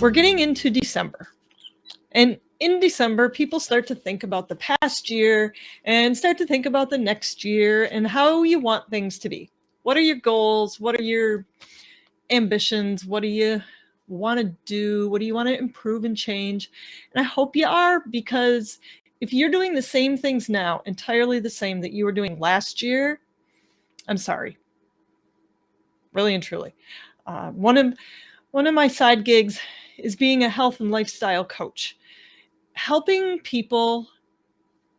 We're getting into December. And in December, people start to think about the past year and start to think about the next year and how you want things to be. What are your goals? What are your ambitions? What do you want to do? What do you want to improve and change? And I hope you are, because if you're doing the same things now, entirely the same that you were doing last year, I'm sorry. Really and truly. One of my side gigs is being a health and lifestyle coach, helping people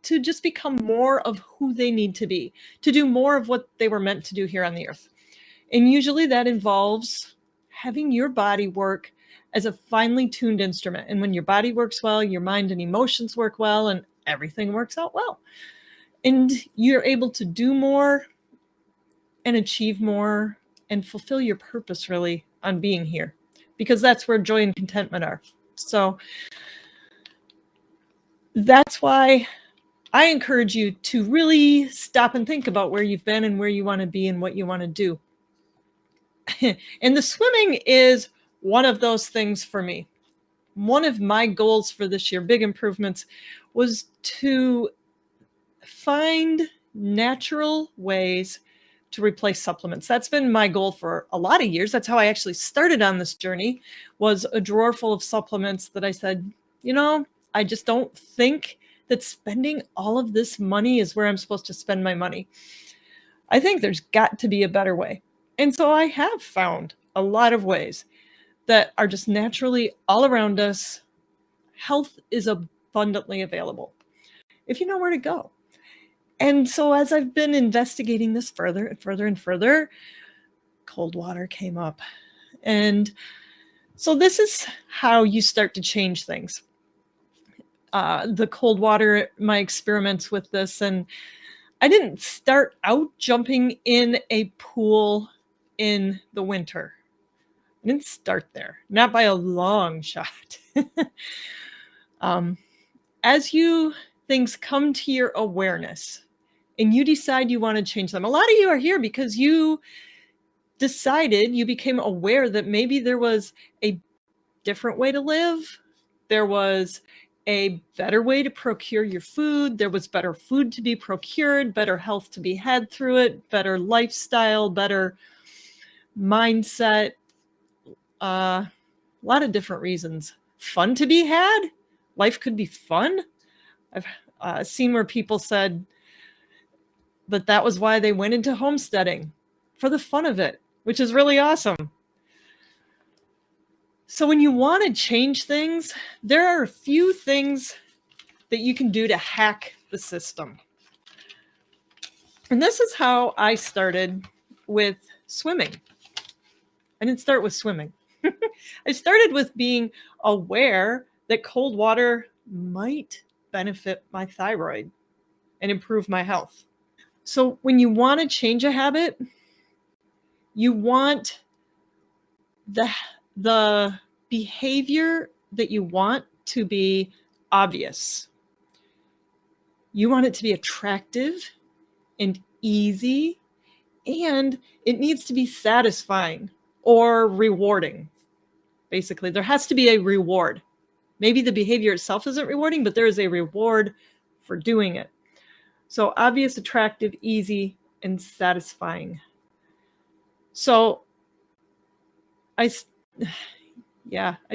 to just become more of who they need to be, to do more of what they were meant to do here on the earth. And usually that involves having your body work as a finely tuned instrument. And when your body works well, your mind and emotions work well, and everything works out well. And you're able to do more and achieve more and fulfill your purpose really on being here, because that's where joy and contentment are. So that's why I encourage you to really stop and think about where you've been and where you want to be and what you want to do. And the swimming is one of those things for me. One of my goals for this year, big improvements, was to find natural ways to replace supplements. That's been my goal for a lot of years. That's how I actually started on this journey, was a drawer full of supplements that I said, I just don't think that spending all of this money is where I'm supposed to spend my money. I think there's got to be a better way. And so I have found a lot of ways that are just naturally all around us. Health is abundantly available if you know where to go. And so as I've been investigating this further and further and further, cold water came up. And so this is how you start to change things. The cold water, my experiments with this, and I didn't start out jumping in a pool in the winter. I didn't start there, not by a long shot. As things come to your awareness and you decide you want to change them, a lot of you are here because you became aware that maybe there was a different way to live. There was a better way to procure your food. There was better food to be procured, better health to be had through it, better lifestyle, better mindset, a lot of different reasons. Fun to be had. Life could be fun. I've seen where people said that was why they went into homesteading, for the fun of it, which is really awesome. So when you want to change things, there are a few things that you can do to hack the system. And this is how I started with swimming. I didn't start with swimming. I started with being aware that cold water might benefit my thyroid and improve my health. So when you want to change a habit, you want the behavior that you want to be obvious. You want it to be attractive and easy, and it needs to be satisfying or rewarding. Basically, there has to be a reward. Maybe the behavior itself isn't rewarding, but there is a reward for doing it. So obvious, attractive, easy, and satisfying. So I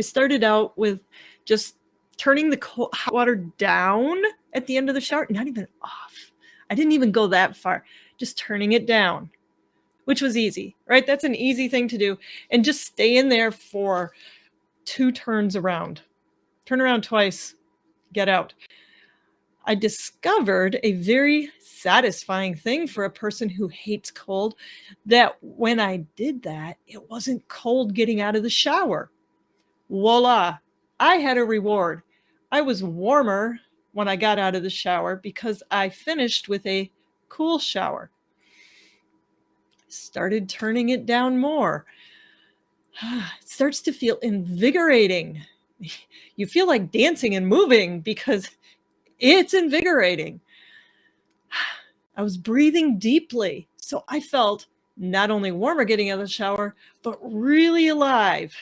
started out with just turning the hot water down at the end of the shower, not even off. I didn't even go that far, just turning it down, which was easy, right? That's an easy thing to do. And just stay in there for 2 turns around. Turn around twice, get out. I discovered a very satisfying thing for a person who hates cold, that when I did that, it wasn't cold getting out of the shower. Voila, I had a reward. I was warmer when I got out of the shower because I finished with a cool shower. Started turning it down more. It starts to feel invigorating. You feel like dancing and moving because it's invigorating. I was breathing deeply, so I felt not only warmer getting out of the shower, but really alive.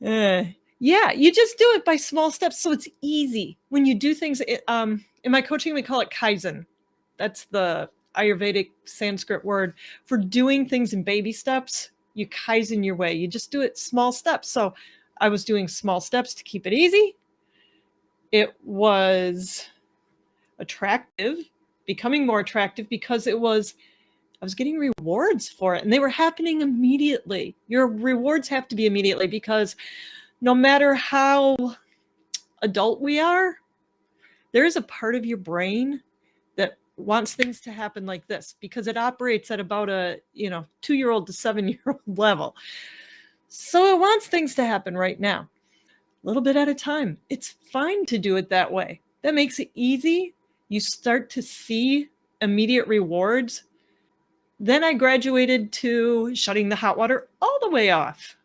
Uh, yeah, you just do it by small steps, so it's easy. When you do things, in my coaching, we call it Kaizen. That's the Ayurvedic Sanskrit word for doing things in baby steps. You Kaizen your way. You just do it small steps. So I was doing small steps to keep it easy. It was attractive, becoming more attractive because I was getting rewards for it and they were happening immediately. Your rewards have to be immediately because no matter how adult we are, there is a part of your brain that wants things to happen like this because it operates at about a 2-year-old to 7-year-old level. So it wants things to happen right now, a little bit at a time. It's fine to do it that way. That makes it easy. You start to see immediate rewards. Then I graduated to shutting the hot water all the way off.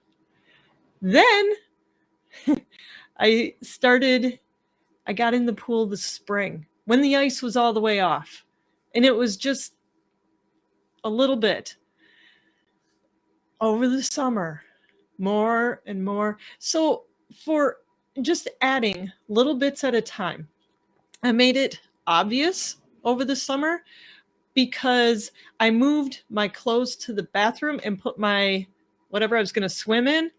Then I got in the pool this spring when the ice was all the way off. And it was just a little bit over the summer, more and more. So for just adding little bits at a time, I made it obvious over the summer because I moved my clothes to the bathroom and put my whatever I was going to swim in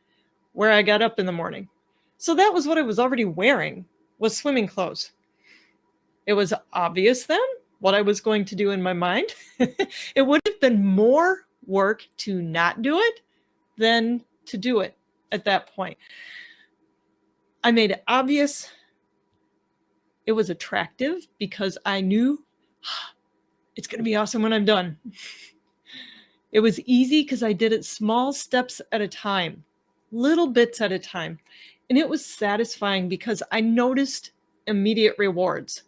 where I got up in the morning. So that was what I was already wearing, was swimming clothes. It was obvious then what I was going to do in my mind. It would have been more work to not do it than to do it at that point. I made it obvious. It was attractive because I knew it's going to be awesome when I'm done. It was easy because I did it small steps at a time, little bits at a time. And it was satisfying because I noticed immediate rewards.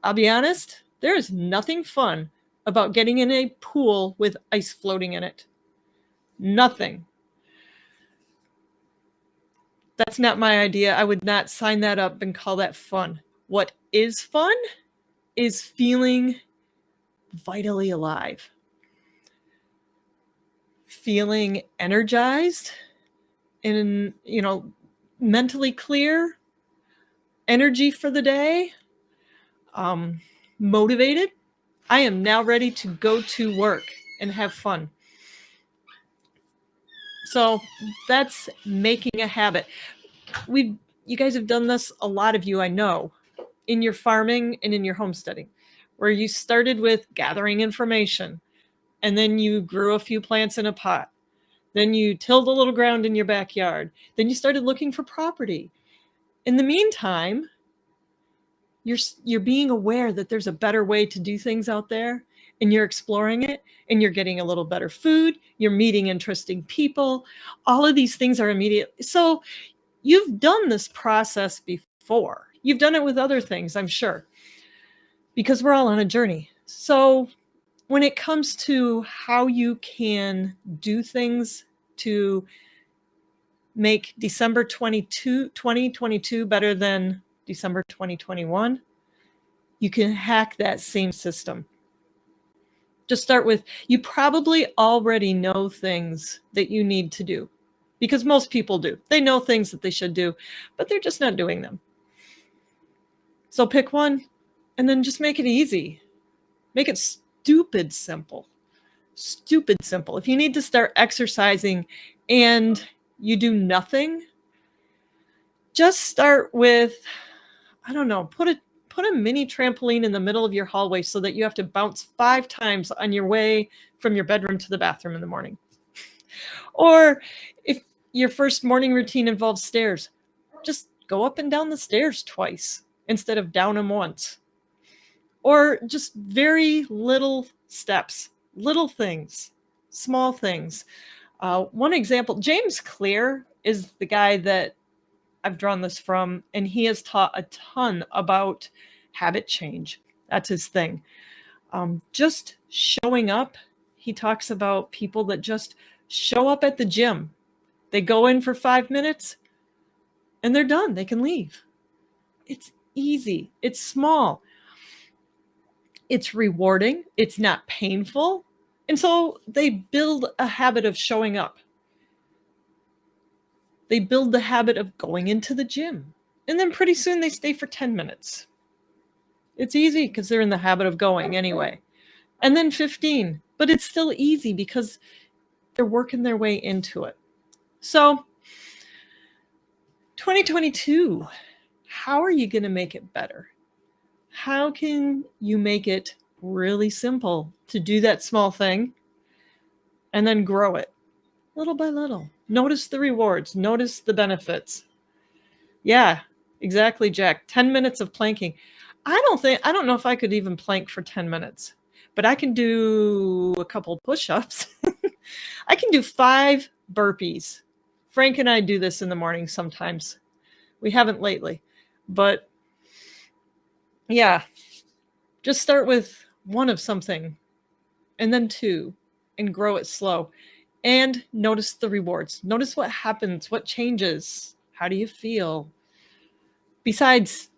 I'll be honest, there is nothing fun about getting in a pool with ice floating in it. Nothing. That's not my idea. I would not sign that up and call that fun. What is fun is feeling vitally alive, feeling energized and, mentally clear, energy for the day, motivated. I am now ready to go to work and have fun. So that's making a habit. You guys have done this, a lot of you I know, in your farming and in your homesteading, where you started with gathering information, and then you grew a few plants in a pot. Then you tilled a little ground in your backyard. Then you started looking for property. In the meantime, you're being aware that there's a better way to do things out there, and you're exploring it, and you're getting a little better food, you're meeting interesting people. All of these things are immediate. So you've done this process before. You've done it with other things, I'm sure, because we're all on a journey. So when it comes to how you can do things to make December 2022 better than December 2021, you can hack that same system. Just start with, you probably already know things that you need to do, because most people do. They know things that they should do, but they're just not doing them. So pick one and then just make it easy. Make it stupid simple. Stupid simple. If you need to start exercising and you do nothing, just start with, I don't know, put a mini trampoline in the middle of your hallway so that you have to bounce 5 times on your way from your bedroom to the bathroom in the morning. Or if your first morning routine involves stairs, just go up and down the stairs twice instead of down them once. Or just very little steps, little things, small things. One example, James Clear is the guy that I've drawn this from, and he has taught a ton about habit change. That's his thing. Just showing up. He talks about people that just show up at the gym. They go in for 5 minutes and they're done. They can leave. It's easy. It's small. It's rewarding. It's not painful. And so they build a habit of showing up. they build the habit of going into the gym. And then pretty soon they stay for 10 minutes. It's easy because they're in the habit of going anyway. And then 15, but it's still easy because they're working their way into it. So 2022, how are you going to make it better? How can you make it really simple to do that small thing and then grow it little by little? Notice the rewards, notice the benefits. Yeah, exactly, Jack. 10 minutes of planking. I don't know if I could even plank for 10 minutes, but I can do a couple push-ups. I can do 5 burpees. Frank and I do this in the morning sometimes. We haven't lately, but yeah, just start with 1 of something and then 2 and grow it slow. And notice the rewards. Notice what happens, what changes. How do you feel? Besides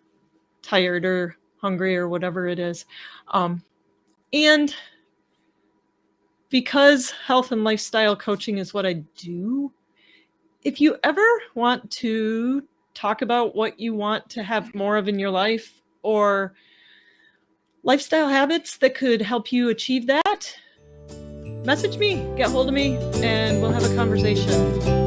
tired or hungry or whatever it is. And because health and lifestyle coaching is what I do, if you ever want to talk about what you want to have more of in your life or lifestyle habits that could help you achieve that, message me, get hold of me, and we'll have a conversation.